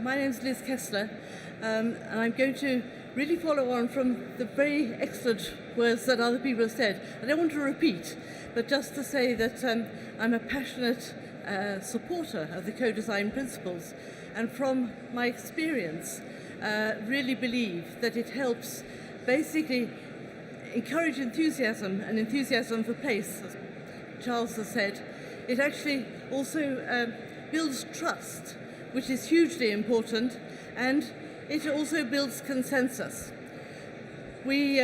My name is Liz Kessler, and I'm going to really follow on from the very excellent words that other people have said. I don't want to repeat, but just to say that I'm a passionate supporter of the co-design principles, and from my experience, really believe that it helps basically encourage enthusiasm and enthusiasm for place, as Charles has said. It actually also builds trust, which is hugely important, and it also builds consensus. We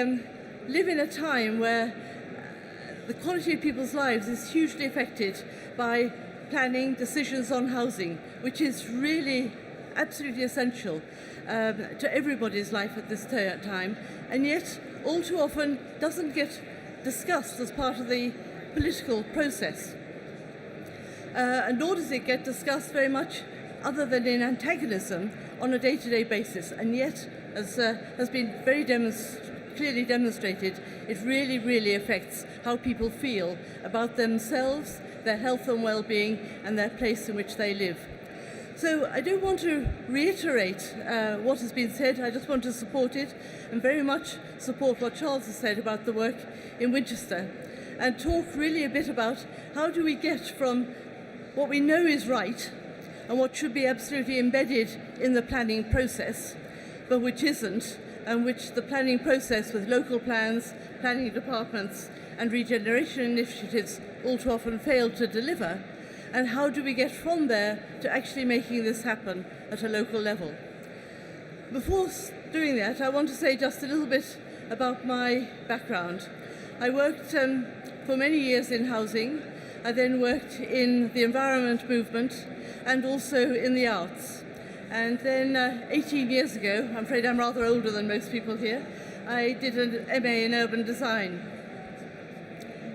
live in a time where the quality of people's lives is hugely affected by planning decisions on housing, which is really absolutely essential to everybody's life at this time, and yet all too often doesn't get discussed as part of the political process. And nor does it get discussed very much other than in antagonism on a day-to-day basis. And yet, as has been very clearly demonstrated, it really affects how people feel about themselves, their health and well-being, and their place in which they live. So I don't want to reiterate what has been said. I just want to support it, and very much support what Charles has said about the work in Winchester, and talk really a bit about how do we get from what we know is right and what should be absolutely embedded in the planning process, but which isn't, and which the planning process with local plans, planning departments and regeneration initiatives all too often fail to deliver, and how do we get from there to actually making this happen at a local level. Before doing that, I want to say just a little bit about my background. I worked for many years in housing. I then worked in the environment movement and also in the arts. And then 18 years ago, I'm afraid I'm rather older than most people here, I did an MA in urban design.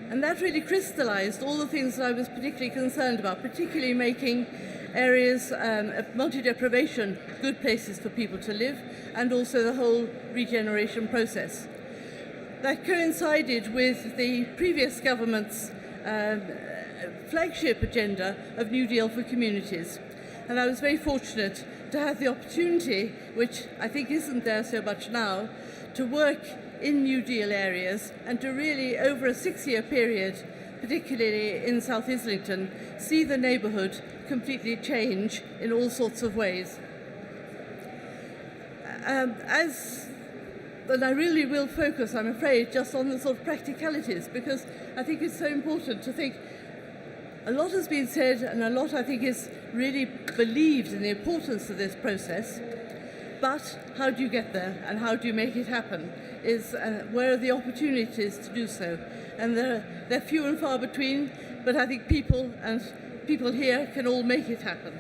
And that really crystallized all the things that I was particularly concerned about, particularly making areas of multi-deprivation good places for people to live, and also the whole regeneration process. That coincided with the previous government's flagship agenda of New Deal for communities. And I was very fortunate to have the opportunity, which I think isn't there so much now, to work in New Deal areas and to really, over a 6-year period, particularly in South Islington, see the neighbourhood completely change in all sorts of ways. And I really will focus, I'm afraid, just on the sort of practicalities, because I think it's so important to think. A lot has been said, and a lot, I think, is really believed in the importance of this process. But how do you get there, and how do you make it happen? Where are the opportunities to do so? And they're few and far between, but I think people here can all make it happen.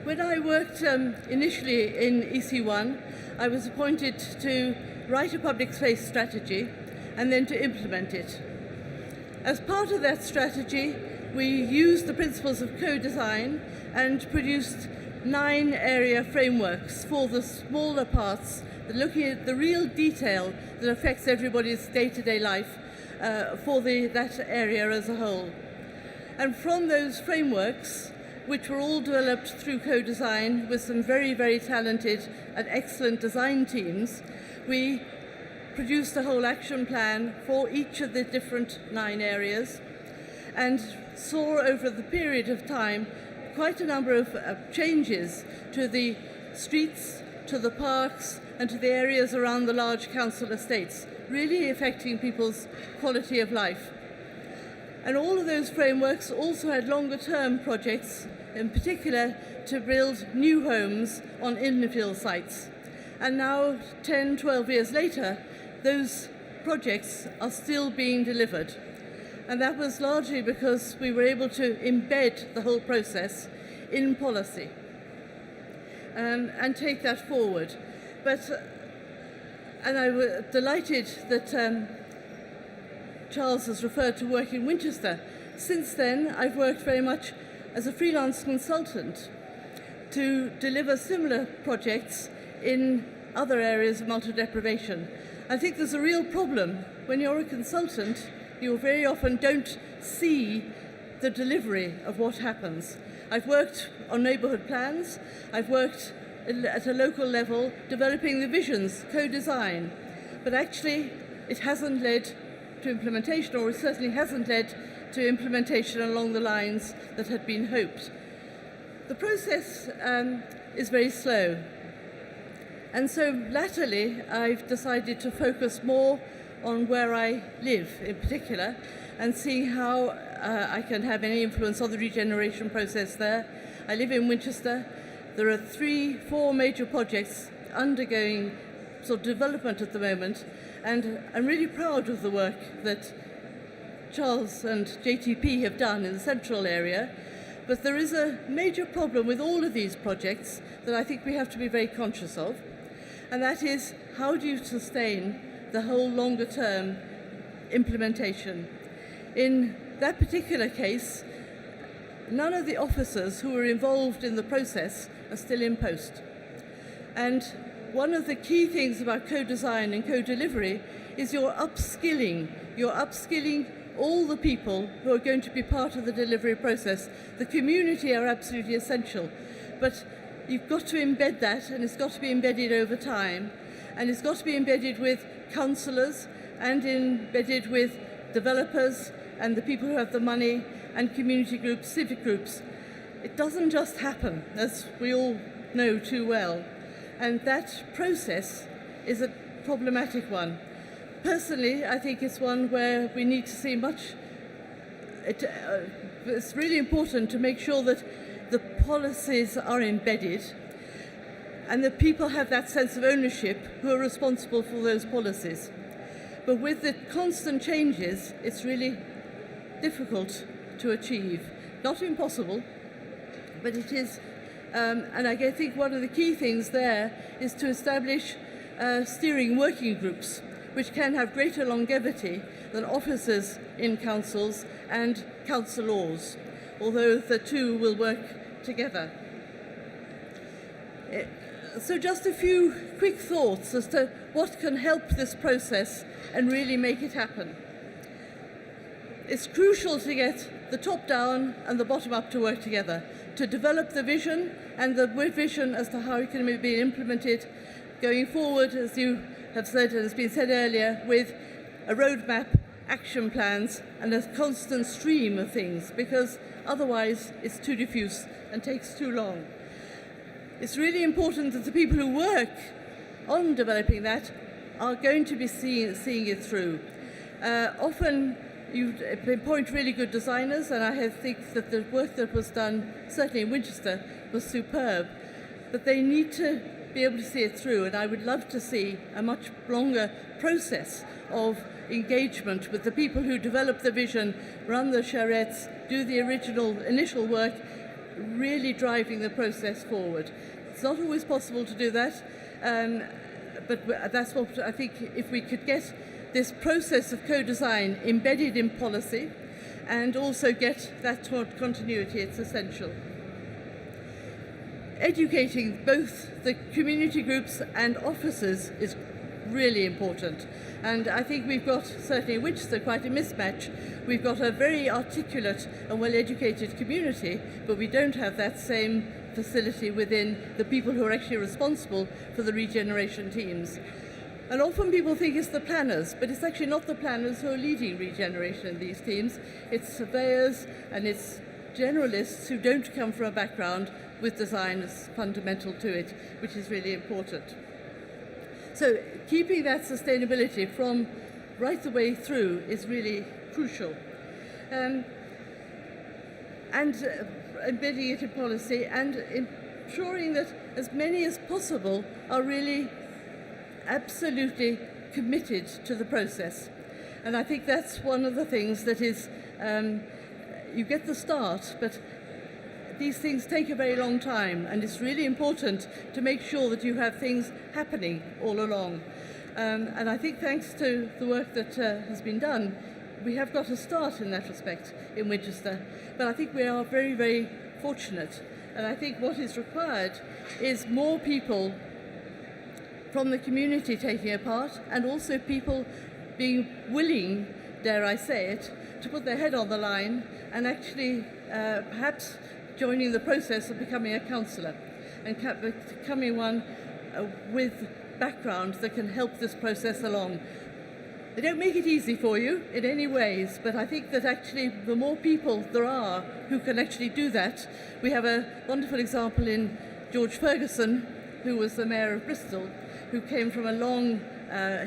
When I worked initially in EC1, I was appointed to write a public space strategy and then to implement it. As part of that strategy, we used the principles of co-design and produced 9 area frameworks for the smaller parts, looking at the real detail that affects everybody's day-to-day life for that area as a whole. And from those frameworks, which were all developed through co-design with some very talented and excellent design teams, we produced a whole action plan for each of the different 9 areas, and saw over the period of time quite a number of changes to the streets, to the parks, and to the areas around the large council estates, really affecting people's quality of life. And all of those frameworks also had longer-term projects, in particular to build new homes on infill sites. And now, 10, 12 years later, those projects are still being delivered. And that was largely because we were able to embed the whole process in policy and take that forward. And I was delighted that Charles has referred to work in Winchester. Since then, I've worked very much as a freelance consultant to deliver similar projects in other areas of multi-deprivation. I think there's a real problem. When you're a consultant, you very often don't see the delivery of what happens. I've worked on neighbourhood plans, I've worked at a local level developing the visions, co-design, but actually it hasn't led to implementation, or it certainly hasn't led to implementation along the lines that had been hoped. The process is very slow, and so latterly I've decided to focus more on where I live in particular and see how I can have any influence on the regeneration process there. I live in Winchester. There are 3-4 major projects undergoing sort of development at the moment, and I'm really proud of the work that Charles and JTP have done in the central area. But there is a major problem with all of these projects that I think we have to be very conscious of, and that is, how do you sustain the whole longer term implementation? In that particular case, none of the officers who were involved in the process are still in post. And one of the key things about co-design and co-delivery is you're upskilling all the people who are going to be part of the delivery process. The community are absolutely essential, but you've got to embed that, and it's got to be embedded over time, and it's got to be embedded with councillors and embedded with developers and the people who have the money and community groups, civic groups. It doesn't just happen, as we all know too well, and that process is a problematic one. Personally, I think it's one where we need to see it's really important to make sure that the policies are embedded and that people have that sense of ownership who are responsible for those policies. But with the constant changes, it's really difficult to achieve. Not impossible, but it is, and I think one of the key things there is to establish steering working groups which can have greater longevity than officers in councils and councillors, although the two will work together. So just a few quick thoughts as to what can help this process and really make it happen. It's crucial to get the top down and the bottom up to work together, to develop the vision and the vision as to how it can be implemented going forward, as you have said and has been said earlier, with a roadmap, action plans and a constant stream of things, because otherwise it's too diffuse and takes too long. It's really important that the people who work on developing that are going to be seeing it through. Often you appoint really good designers, and I think that the work that was done, certainly in Winchester, was superb, but they need to be able to see it through, and I would love to see a much longer process of engagement with the people who develop the vision, run the charrettes, do the initial work, really driving the process forward. It's not always possible to do that, but that's what I think. If we could get this process of co-design embedded in policy and also get that continuity, it's essential. Educating both the community groups and officers is really important, and I think we've got, certainly in Winchester, quite a mismatch. We've got a very articulate and well-educated community, but we don't have that same facility within the people who are actually responsible for the regeneration teams. And often people think it's the planners, but it's actually not the planners who are leading regeneration in these teams. It's surveyors and it's generalists who don't come from a background with design as fundamental to it, which is really important. So keeping that sustainability from right the way through is really crucial. And embedding it in policy and ensuring that as many as possible are really absolutely committed to the process. And I think that's one of the things that is, you get the start, but these things take a very long time, and it's really important to make sure that you have things happening all along. And I think thanks to the work that has been done, we have got a start in that respect in Winchester. But I think we are very, very fortunate. And I think what is required is more people from the community taking a part, and also people being willing, dare I say it, to put their head on the line and actually perhaps joining the process of becoming a councillor and becoming one with background that can help this process along. They don't make it easy for you in any ways, but I think that actually the more people there are who can actually do that. We have a wonderful example in George Ferguson, who was the mayor of Bristol, who came from a long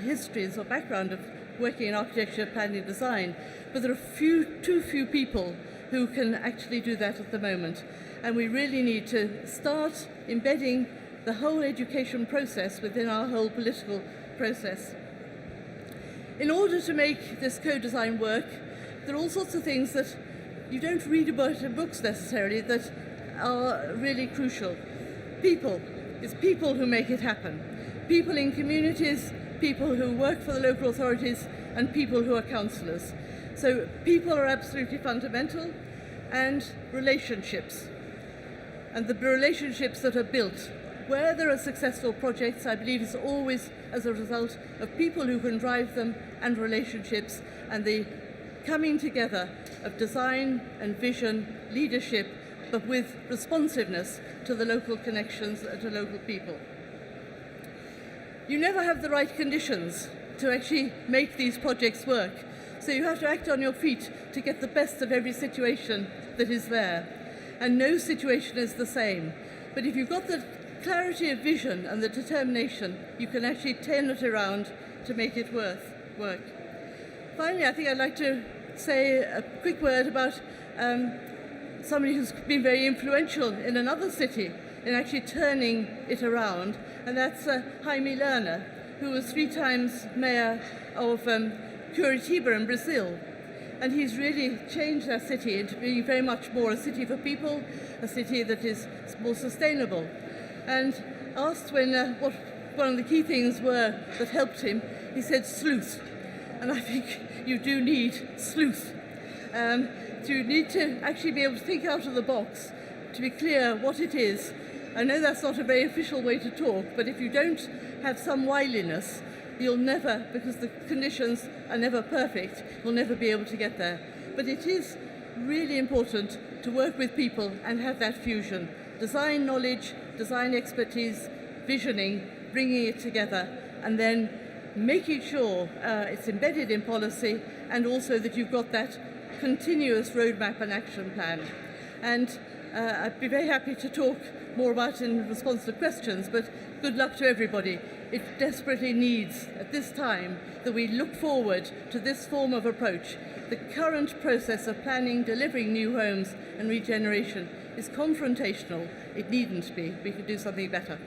history or background of working in architecture, planning, design. But there are too few people who can actually do that at the moment. And we really need to start embedding the whole education process within our whole political process. In order to make this co-design work, there are all sorts of things that you don't read about in books necessarily that are really crucial. People. It's people who make it happen. People in communities, people who work for the local authorities, and people who are councillors. So people are absolutely fundamental, and relationships. And the relationships that are built. Where there are successful projects, I believe is always as a result of people who can drive them and relationships and the coming together of design and vision, leadership, but with responsiveness to the local connections and to local people. You never have the right conditions to actually make these projects work, so you have to act on your feet to get the best of every situation that is there. And no situation is the same. But if you've got the clarity of vision and the determination, you can actually turn it around to make it work. Finally, I think I'd like to say a quick word about somebody who's been very influential in another city in actually turning it around, and that's Jaime Lerner, who was 3 times mayor of Curitiba in Brazil. And he's really changed that city into being very much more a city for people, a city that is more sustainable. And asked when what one of the key things were that helped him, he said sleuth. And I think you do need sleuth. You need to actually be able to think out of the box, to be clear what it is. I know that's not a very official way to talk, but if you don't have some wiliness, you'll never, because the conditions are never perfect, you'll never be able to get there. But it is really important to work with people and have that fusion. Design knowledge, design expertise, visioning, bringing it together, and then making sure it's embedded in policy, and also that you've got that continuous roadmap and action plan. And I'd be very happy to talk more about it in response to questions, but good luck to everybody. It desperately needs, at this time, that we look forward to this form of approach. The current process of planning, delivering new homes and regeneration is confrontational. It needn't be. We could do something better.